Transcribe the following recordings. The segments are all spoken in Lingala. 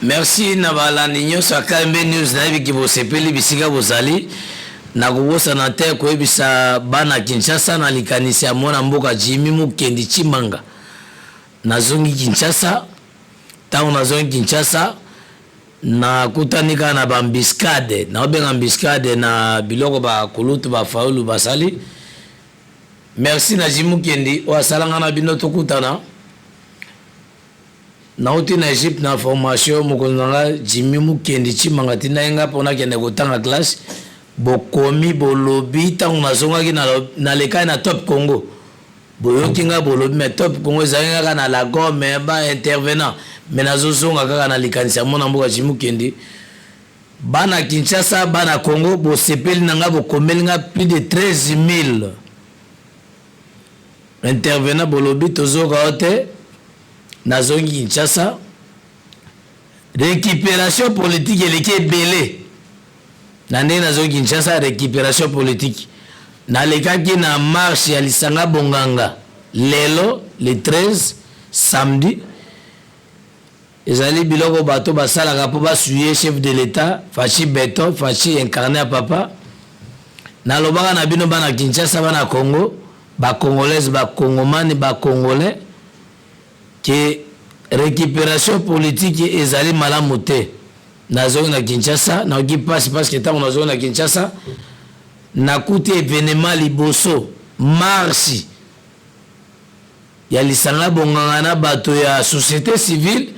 Merci Navala Nino Sakambe News na hivi kibosepeli bisika bozali na kubosa na te ko ebisa bana Kinshasa na likanisi ya mwana mboka Jimmy Mukendi Chimanga nazongi Kinshasa tango nazongi Kinshasa na kutanika na bambiskade na obenga mbiskade na biloko ba kulutu ba faulu basali. Merci na Jimmy Mukendi wasalanga na bino tokutana na uti na Egypte na formation mokonanga Jimmy Mukendi Chimanga tina enga pona kende kotanga classe bokomi bolobi tango nazongaki na leka na Top Congo boyoki nga bolobi mais Top Congo ezalaka na la gomme ba intervenant mais nazozonga kaka na likanisa mona mboka Jimmy Mukendi bana Kinshasa bana Congo bo sepeli nanga bokomeli nga plus de 13 000 intervenant bolobi tozoka ote nazongi Kinshasa récupération politique eleke belé nande nazongi Kinshasa récupération politique nalekaki na marche ya lisanga bonganga lelo le 13 samedi ezali biloko bato basalaka po basuye chef de l'état Fachi Beton Fachi incarné à papa nalobaka na bino bana Kinshasa bana Congo ba congolaise ba congomani ba congolais que récupération politique ezali malamu te nazongi na Kinshasa na oki passe parce que tant nazongi na Kinshasa na kuti événement liboso marche ya lisanga bonganga na bato ya société civile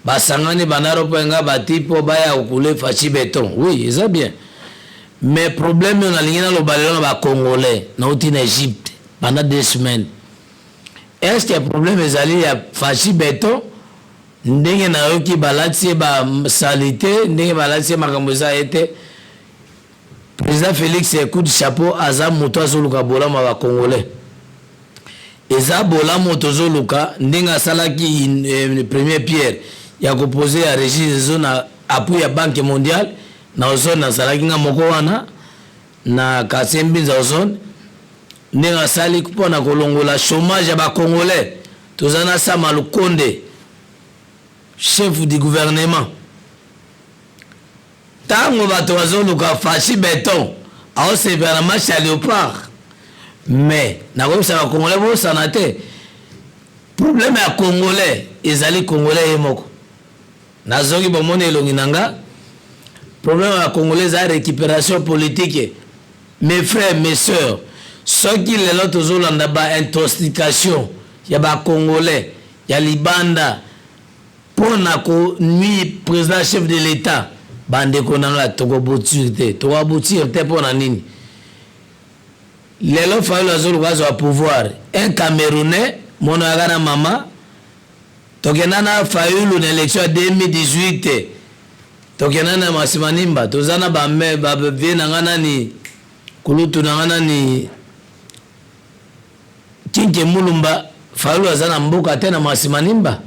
basangani banaro penga batipo baya okule Fachi Beton oui c'est bien mais problème on a lingina lo balelo ba congolais na uti na Egypte pendant 2 semaines. Est-ce que le problème est allé à Fachi Beton ndenge na yoki balati ba salité ndenge balati makamboza été président Félix coup de chapeau aza moto azoluka bolama ba congolais eza bolama tozoluka ndenge salaki une première pierre ya proposer à Régis zone appui à Banque mondiale na zone na salaki nga moko wana na Kasembi za zone ndenge sali kupona kolongola chômage ya ba congolais tozana Sama Lukonde chef du gouvernement tango bato bazoluka Fachi Beton ao se vers la marche à Léopard mais na ko sa congolais bo sanate problème ya congolais ezali congolais yemoko nazongi bomone elongi nanga problème ya congolais a récupération politique. Mes frères mes sœurs ceux qui les autres zolanda ba intoxication ya ba congolais ya libanda pona ko nuit président chef de l'état bande konanga toko botirité toko botirité pona nini lelo failo azolo kazo a pouvoir un camerounais monagana mama tokena na failo na élection 2018 tokena na masimanimba tozana ba me ba viena ngana ni kulutu ngana ni Kinke Mulumba Faulu azana mboka tena masimanimba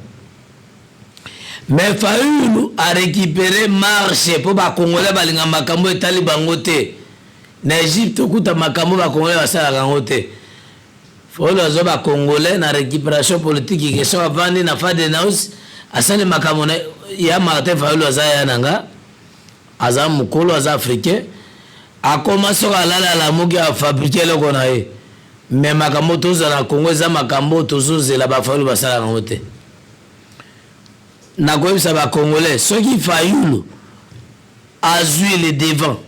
mais Faulu a récupéré marché pour ba congolais balinga makambo etali bango te na Egypte kuta makambo ba congolais basala bango te Faulu azo ba congolais na récupération politique ke so avandi na Fade Naus asale makambo ya Martin Faulu azaya nanga aza mukolo aza africain a commencé à la mugi a fabriquer le konae mais makambo toza na Congo za makambo tozozela ba Faulu basala ngo te na koyebisa ba congolais ceux qui Faulu azui le devant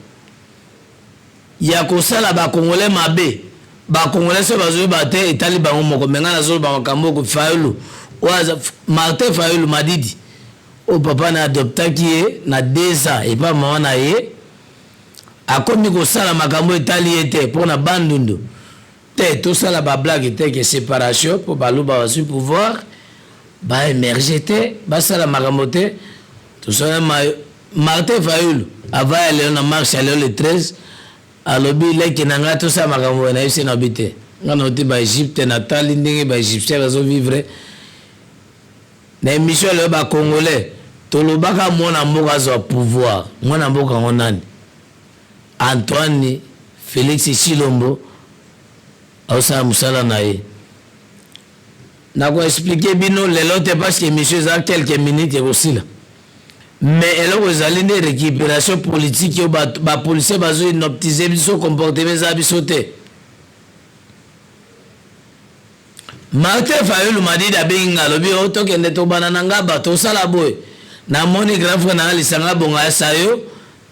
ya kosala ba congolais mabe ba congolais so bazoi bate etali bango moko menga na zo ba makambo ko Faulu oza Martin Faulu Madidi o papa na adoptaki na 2 ans et pas maman na ye akomi kosala makambo etali ete pona bandundu te tout ça la blague était que séparation pour baluba wasu pouvoir ba émerger te ba sala makamote tout ça Martin Faulu avant aller na marche aller le 13 à lobby leki nanga tout ça makambo na yise na bité ngana oti ba Egypte natali ndenge ba Egyptien bazo vivre na émission le ba congolais tolobaka mona mboka zo pouvoir mona mboka ngonani Antoine Félix Chilombo Osa musala na ye na ko expliquer bino lelo te parce que monsieur za quelques minutes aussi là mais eloko ezali nde récupération politique yo bapolisier bazo inoptiser biso comportement eza biso te. Martin Fayulu Madidi abengi nga alobi o tokende tobana na nga bato osala boye namoni grand frère na lisanga bonga ya sayo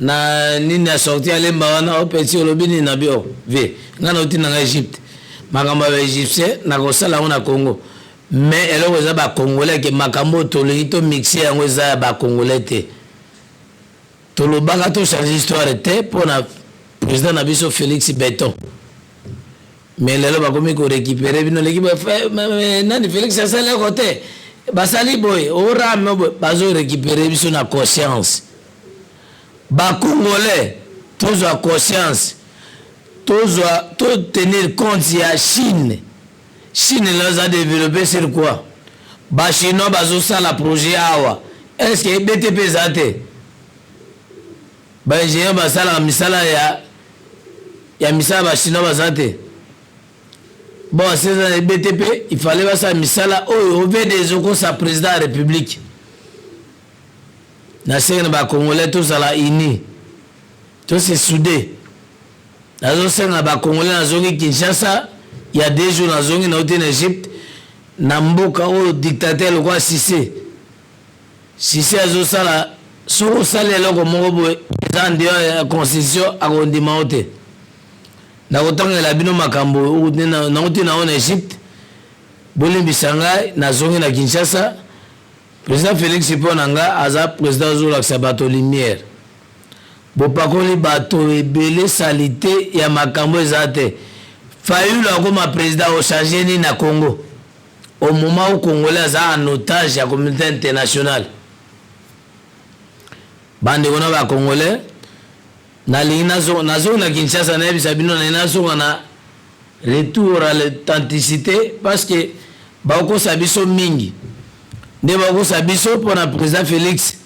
na nini ya sorti alemba wana o petit olobi nini na bio ve nga na utina nga Egypte makambo ya Egyptien na kosala yango na Congo mais eloko eza ba Congolais ke makambo tolingi to mixer yango eza ya ba Congolais te tolobaka to changer histoire te pona président na biso Félix Béton mais lelo bakomi ko récupérer bino l'équipe nani Félix asala côté basali boy ora me bazo récupérer biso na conscience ba Congolais tous à conscience tous tenir compte ya Chine les a développé sur quoi ba chinois bazo sala projet awa est-ce que BTP zate ba ingénieur basala misala ya misala ba chinois bazate. Bon, c'est un BTP, il fallait voir ça, misala, au des ocos, sa président de la République. Na sena ba Congolais, tous à la INI. Tous c'est soudé. Na sena ba Congolais, na zongi Kinshasa, il y a 2 jours, na zongi na en Égypte, na mboka, au dictateur, le quoi, Sissé. Sissé, azo sala, soko sale, loko, mongo, en dehors de la constitution, à Rondimanote. Na kotanga la bino makambo na utina en Égypte bolimbi sangai na zongi na Kinshasa président Félix Ponanga aza président zola sabato lumière bopakoli bato ebele salité ya makambo ezate Fayulu akoma président au changer ni na Congo au moment où Congolais aza en otage ya communauté internationale bande kona ba Congolais na linazo na Kinshasa na bisa bino na nazo na retour à l'authenticité parce que bako sabiso mingi ne bako sabiso pour na président Félix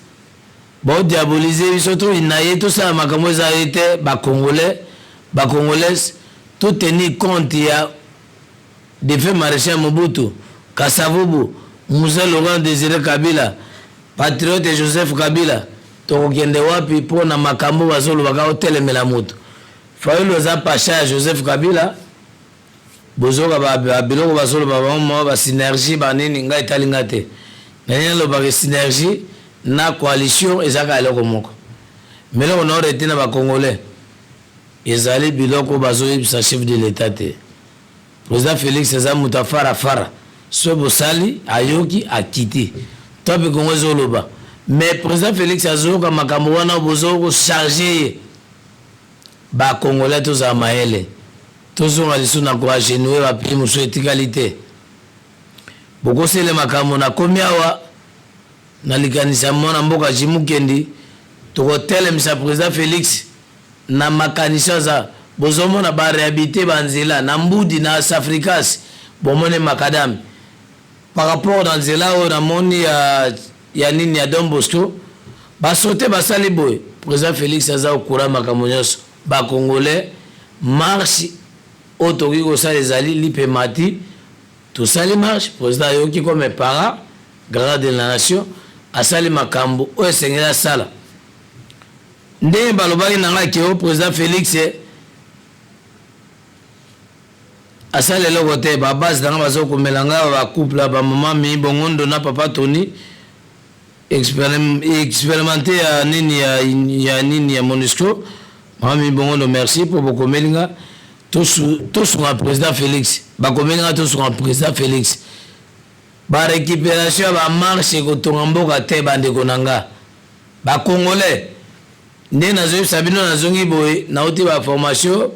ba diaboliser biso to inaye to ça makambo za été ba congolais tout tenir compte ya de fait maréchal Mobutu Kasavubu Moussa Laurent Désiré Kabila patriote Joseph Kabila tokende wapi pona makambo bazolo baka hotelemela moto Fayulu za pacha Joseph Kabila bozoka ba biloko bazolo ba synergie ba nini nga italinga te nani lo ba synergie na coalition ezaka eloko moko meloko na retina ba Congolais ezali biloko bazoyi sa chef de l'état te président Félix eza mutafara fara so bosali ayoki akiti tope Congo zoloba. Mais président Félix Azoka makambo wana bozo charger ba Congolais tous à maele tous on ali suna courage nous ba pi muso etikalité boko sele makambo na komiawa na likanisa mona mboka jimukendi to hotel msa président Félix na makanisa za bozo mona ba réhabiliter banzela na mbudi na Africas bomone makadam par rapport dans zela o na moni ya nini ya Don Bosco basote basali boy président Félix aza okura makambo nyonso ba Congolais marche otoki kosala ezali lipe mati tosali marche président yoki comme parent grand de la nation asali makambo oyo esengeli asala ndenge balobaki na ngai ke o président Félix asali eloko te babase nanga bazokomela ngai bacouple bamama mi bongondo na papa Tony expérimenté à nini ya nini ya MONUSCO mami bongondo merci pour beaucoup melinga tous sur le président Félix ba komelinga tous sur le président Félix ba récupération ba marche ko tongamboka te bande konanga ba Congolais ndé nazo sabino nazongi boy na oti ba formation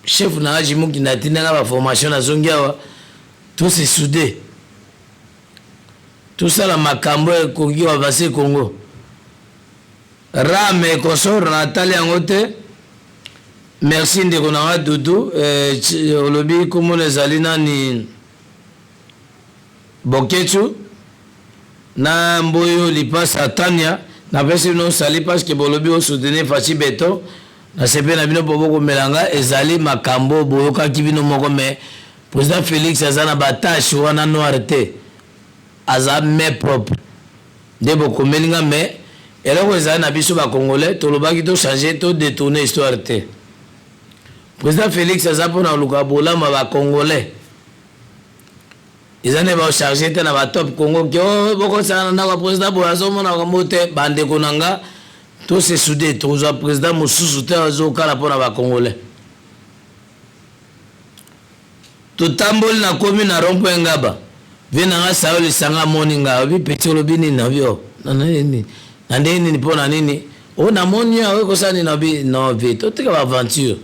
chef na ajimuki na tinanga ba formation nazongi awa tous c'est soudé. Tout ça la makambo koki wa base Congo rame consort Nathalie Angote merci ndeko na Doudou olobi komo les ni Boketu na mboyo lipasa Tania na pesi no sali parce que bolobi o soutenir Fachi Beto na sepe na bino boboko melanga ezali makambo boyoka kibino moko mais président Félix azana batache wana noirté aza mais propre de bokomelinga mais Et là, vous avez biso ba Congolais, tout le baki to changer, to détourner l'histoire. Président Félix Azapo na Lukabola ma ba Congolais. Ils ont chargé de la top Congo qui ont beaucoup de président Boazo mona moté bande konanga tout se soudé tout le président Moussou te azokala pour na Congolais. Tout tambol na commune na rompo ngaba. Venanga saoli sanga moninga bi petit lobini na bio. Nani ni pona nini? O na monia o ko sani na bi no vi to te ka aventure.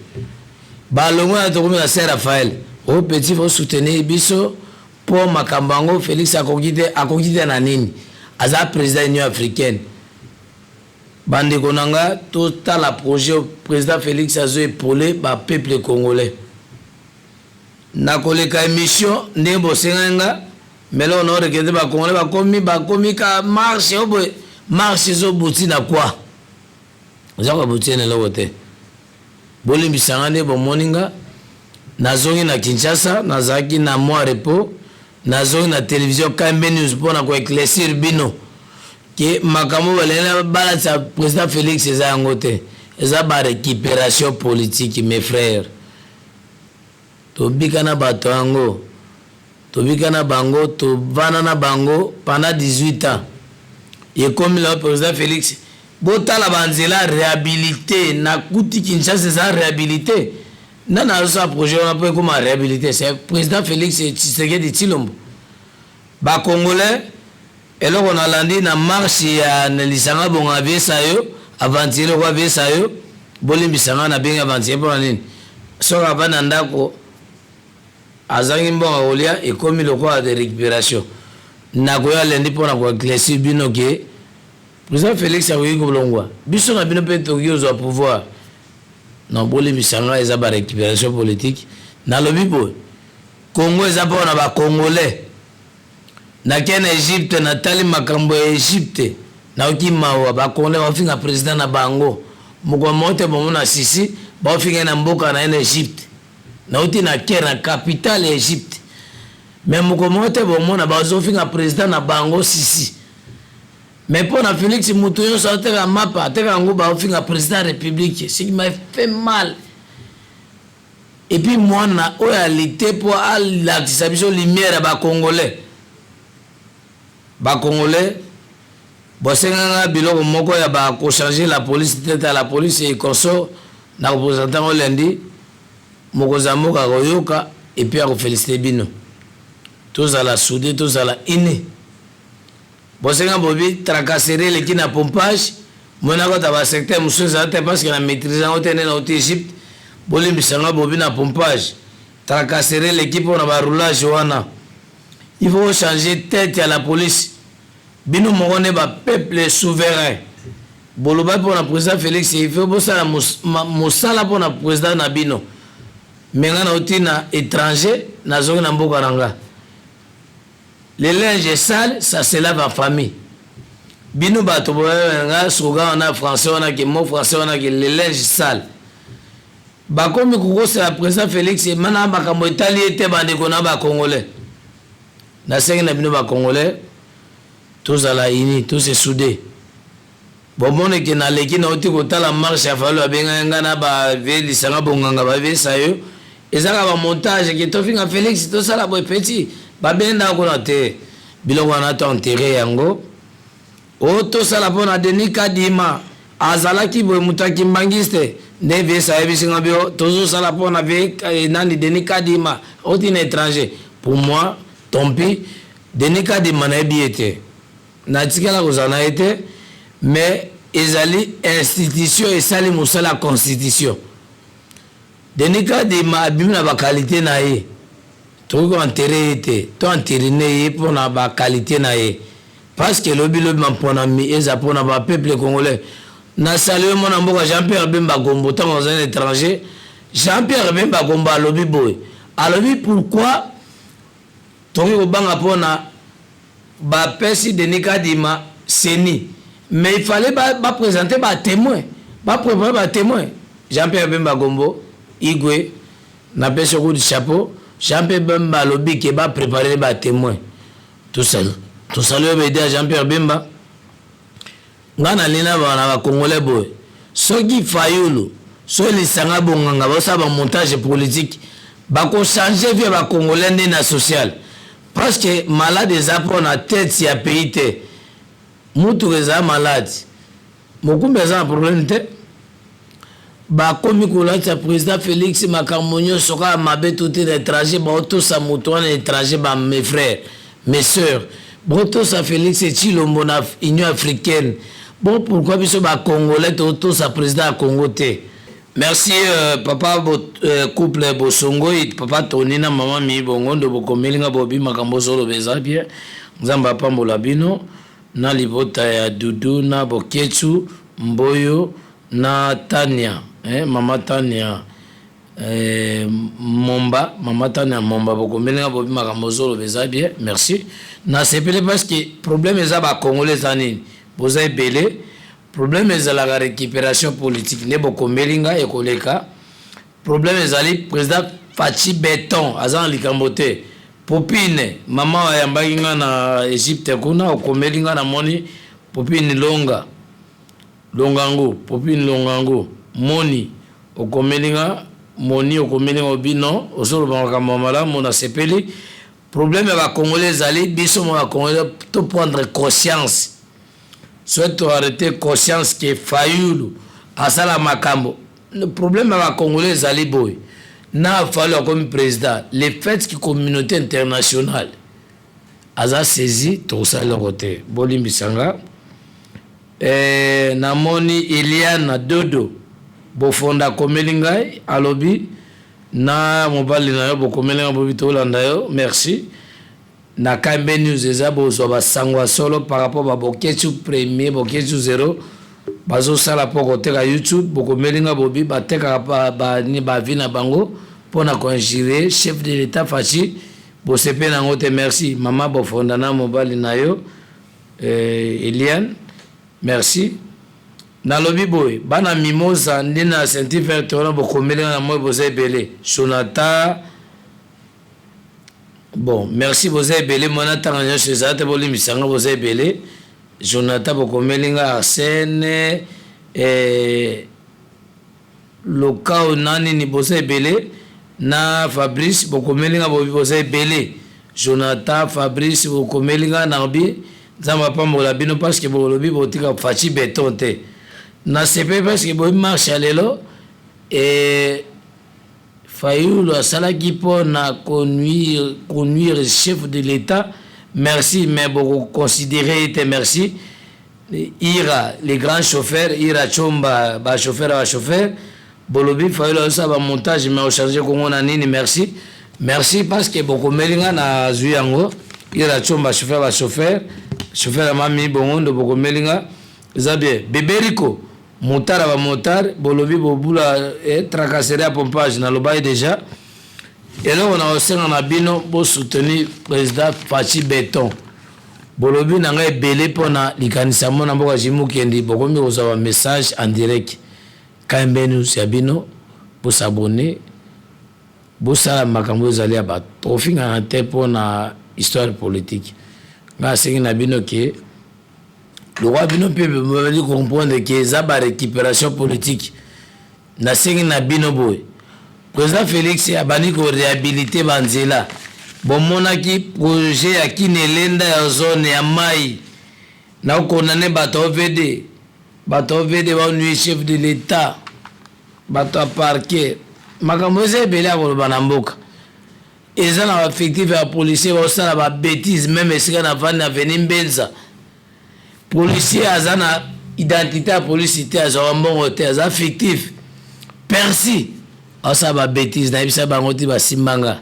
Ba longo na to comme na Saint Raphaël. O petit faut soutenir biso pour Makambango Félix akokite na nini? Aza président de l'Union africaine. Bande konanga total la projet président Félix azo épaulé ba peuple congolais. Na koleka émission ndembo senga mais là on a regardé ba congolais ba komi ka marche obo marche zo buti na quoi? Zako buti na lote. Boli bisangane bo moninga nazongi na Kinshasa nazaki na moi repos nazongi na télévision Kambe News pour na ko éclaircir bino que makambo balela bala sa président Félix eza ngote eza ba récupération politique mes frères. Tobika na bato yango tobika na bango tovana na bango pendant 18 ans et comme le président Félix botala banzela réhabilité na kuti Kinshasa ça réhabilité nana ça projet on peut comment réhabiliter c'est président Félix Tshisekedi Tshilombo ba congolais et là on a landé na marche ya Nelisanga bonga besayo avantier ko besayo bolimbisanga na benga avantier pour nini soka bana ndako azangi mbonga olia et comme le quoi de récupération na ko ya lendi pour na ko éclaircir bino ke président Félix akoki kolongwa biso na bino pe toki ozwa pouvoir non boli misanga eza ba récupération politique na lobi bo Congo eza pa na ba congolais na ken Egypte na tali makambo ya Egypte na oki mawa ba congolais ba finga président na bango moko mote bomo na sisi ba finga na mboka na Egypte na uti na Caire na capitale ya Egypte mais moko mote bomo na ba zo finga président na bango sisi. Mais pour la Félix Moutoyo, ça a été un mapa, a été un groupe à offrir un président de la République. Ce qui m'a fait mal. Et puis moi, on a réalité pour la lumière à Congolais. Congolais, bon, c'est un biloko moko ya ba ko changer la police tête à la police et conso na représentant lundi moko zamoka koyoka et puis à féliciter bino. Tous à la soudé, tous à la iné. Bosenga bobi tracasserie les qui na pompage mona ko ta ba secteur muso zate parce que la maîtrise en hôtel na Égypte boli bisanga bobi na pompage tracasserie l'équipe on a ba roulage wana il faut changer tête à la police bino mongone ba peuple souverain boloba pour la président Félix il faut bosala mosala pour la président na bino menga na otina étranger na zongi na mboka nanga. Les linges sales, ça se lave en famille. Bino bato boya soga on a français on a que mot français on a que les linges sales. Ba comme koko c'est la président Félix et mana makambo Italie était bande kona ba congolais. Na sengi na bino ba congolais tous à la uni, tous se soudés. Bon mon que na leki na oti ko tala marche a fallu abenga ngana ba veli sanga bonganga ba ve sayo. Ezaka ba montage que to finga Félix to sala boy petit. Babenda ko na te biloko wana to enterré yango o to sala pona Denis Kadima azalaki boy mutaki mbangiste ne ve sa ebisinga bio tozo sala pona ve nani Denis Kadima oti na étranger pour moi tant pis Denis Kadima na biete na tikala ko zana été mais ezali institution et sali musala constitution Denis Kadima abimna ba qualité na ye tout enterré tout enterré pour na ba qualité na ye parce que lobi mampona mi eza pour na ba peuple congolais na saluer mon amboka Jean-Pierre Bemba Gombo tant dans un étranger Jean-Pierre Bemba Gombo lobi boy alobi pourquoi tongi ko banga pona ba pesi de Nikadima seni mais il fallait ba présenter ba témoin ba préparer ba témoin Jean-Pierre Bemba Gombo Igwe na pesi ko du chapeau Jean-Pierre Bemba lobby qui va préparer les témoins. Tout ça. Tout ça lui aider à Jean-Pierre Bemba. ngana lina ba congolais boy soki Fayulu so lisanga bonganga ba sa ba montage politique ba ko changer vie ba congolais na social parce que malade eza pour na tête ya pays te mutu eza malade mokumbe eza problème te ba komi kolata président Félix Makamonyo soka mabe tout étranger ba auto sa mutu na étranger ba mes frères mes sœurs Broto sa Félix et Chilombo na Union africaine. Bon, pourquoi biso ba Congolais to sa président à Congo te. Merci papa couple Bosongo et papa Tonina maman mi bongo ndo bokomelinga bobi makambo solo beza bien. Nzamba pambola bino na libota ya Dudu na Boketsu Mboyo na Tania mama Tania Mama Tania Momba bokomelinga bobi makambo solo beza bien. Merci. Na sepele parce que problème est ba congolais anini boza ebele problème est la récupération politique ne bokomelinga ekoleka problème est président Fachi Beton azan likambote popine mama yambakinga na Egypte kuna okomelinga na moni popine longango popine longango moni okomelinga moni okomelinga obino osolo bangaka malamu na sepeli. Problème va congolais aller biso mo congolais to prendre conscience soit arrêter conscience que Fayulu asala makambo. Le problème va congolais aller boy na fallu comme président les faits qui communauté internationale aza saisi tout ça le côté bolimbisanga namoni Eliane Dodo bofonda komelingai alobi na mobali na yo bokomelenga bobito landa yo merci na Kambe News ezabo so ba sangwa solo par rapport à Boketsu premier Boketsu 0 bazo sala poko teka YouTube bokomelenga bobi bateka ba ni ba vina bango pona conjurer chef de l'état Fachi bosepe na ngote merci mama bofonda na mobali na yo Eliane merci. Na lobby boy bana mimosa ndina scientifique tona bokomelenga na moi boza ebele Jonathan bon merci boza ebele mona tanga chez zate bolimisanga boza ebele Jonathan bokomelenga Arsène lokao nani ni boza ebele na Fabrice bokomelenga boza ebele Jonathan Fabrice bokomelenga na bi zamba pambola bino parce que bolobi botika Fachi Beton te na sepe parce que boy marche lelo et Fayulu asala qui pour na conduire chef de l'état merci mais beaucoup considérer était merci ira les grands chauffeurs ira chomba ba chauffeur bolobi Fayulu ça va montage mais au changer Congo na nini merci parce que beaucoup melinga na zuyango ira chomba chauffeur mami bongo beaucoup melinga zabie beberiko motard ba motard bolobi bobula tracasserie à pompage na lobaye déjà et là on a aussi na bino pour soutenir président Fachi Beton bolobi na ngai belé pona likanisa mona mboka jimu kendi bokomi kozawa message en direct Kambe News ya bino pour s'abonner bosa makambo zali ya ba tofinga na te pona histoire politique nga sengi na bino ke le roi bino peut me comprendre que ça va récupération politique na sengi na bino boy président Félix a bani ko réhabiliter banzela bon monaki projet ya kinelenda ya zone ya mai na konane bato VD ba nuit chef de l'état bato parquet makambo bela ko bana mboka eza na effectif ya policier ba sala ba bêtise même esika na vana venir mbenza policier azana identité à policier azwa mbongo te aza fictif persi asa ba bêtise na bisa bangoti ba simbanga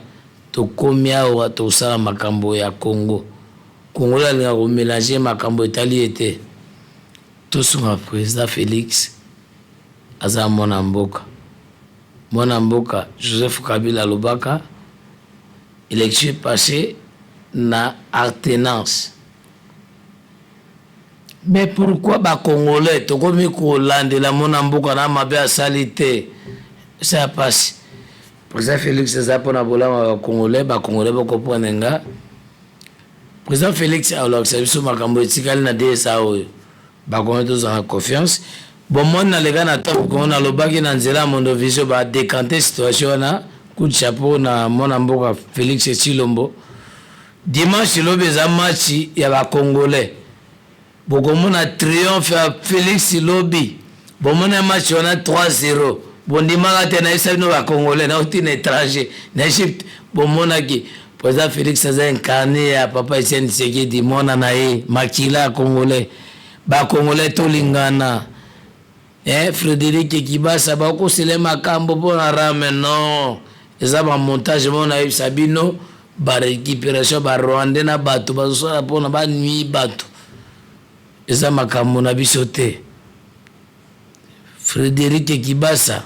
to komia wa to sala makambo ya Congo la linga ko mélanger makambo etali ete to suma président Félix aza mona mboka Joseph Kabila Lobaka élection passée na alternance. Mais pourquoi ba Congolais to komi ko lande la mona mboka na mabe salité ça passe président Félix ça pona bola ba Congolais ba ko nga président Félix a l'observation makambo etikali na DSA oyo bakongole tozanga confiance bon moni na leka na top kongo nalobaki na nzela ya Mondovision badekante situation wana coup de chapeau na mwana mboka Félix Tshilombo dimanche lobi eza match ya bakongolais bokomona triomphe ya Félix lobi bomona match wana 3-0 bondimaka te na yesa bino bakongolais na oti na étranger na Egypte bomonaki président Félix aza incarné ya papa Etienne Tshisekedi mona na ye makila ya congolais bakongolais tolingana Frédéric Kibasa bakosele makambo mpona rame non eza bamontage mona yebisa bino barécupération barwandais na bato bazosala mpona banui bato eza makambo na biso te Frédéric Kibasa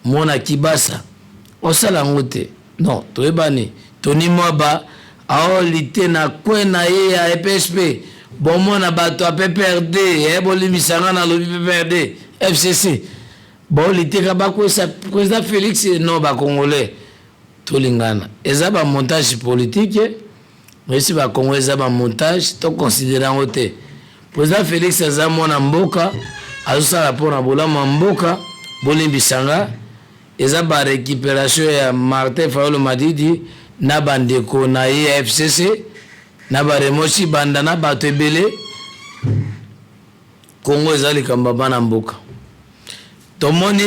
mona Kibasa osala yango te non toyebani Tony Mwaba aolite na kwe na ye ya EPSP bomona bato ya PPRD bolimisanga na lobi PPRD FCC baolite ka bakwesa président Félix non bakongolais tolingana eza bamontage politique esi bakongolais eza bamontage toconsidere yango te président Félix aza mwana mboka azosala mpona bolama mboka bolimbisanga eza barécupération ya Martin Fayulu Madidi na bandeko na ye ya FCC na baremoshi banda na bato ebele Congo eza likambo bana mboka tomoni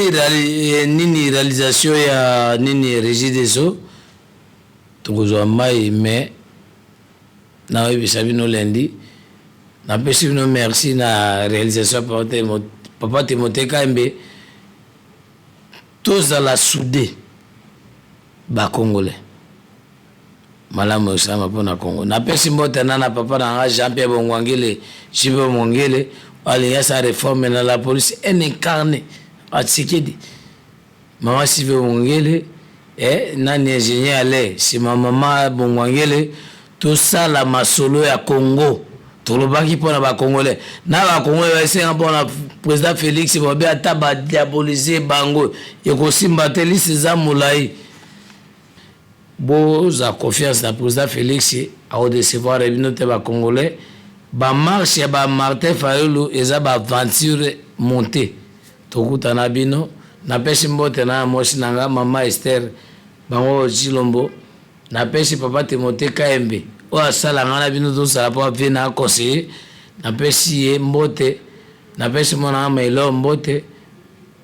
nini réalisation ya nini Régie des Eaux tokozwa mai mais na oyebisa bino lundi napesi bino merci na réalisation papa Timothée Kambe tozala soudé bakongolais malamu osama mpona Congo napesi mbote na papa na Jean-Pierre Bongwangele Jibe Mongele alinga sa réforme na la police incarné à Tshisekedi maman Jibe Mongele nani ingénieur ale si mama Bongwangele tout ça la masolo ya Congo tolobaki mpona bakongolais na bakongolais baesenga mpona président Félix bobe ata badiabolize bango ekosimba te liste eza molai boza confiance na président Félix aodecevoir bino te bakongolais bamarche ya Martin Fayulu eza baaventure monté tokutana bino napesi mbote na mosi nanga mama Esther bango Tshilombo napesi papa Timothée Kambe oyo asala nga na bino tosala mpo ape na conseiller napesi ye mbote napesi mwana nga mailo mbote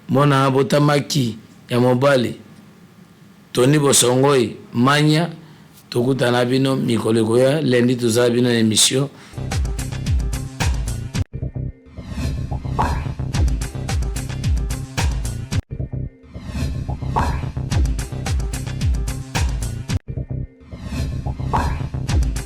mwana nga botamaki ya mobali Tony Bosongoi Manya tokutana bino mikolo ekoya lundi tozala bino na émission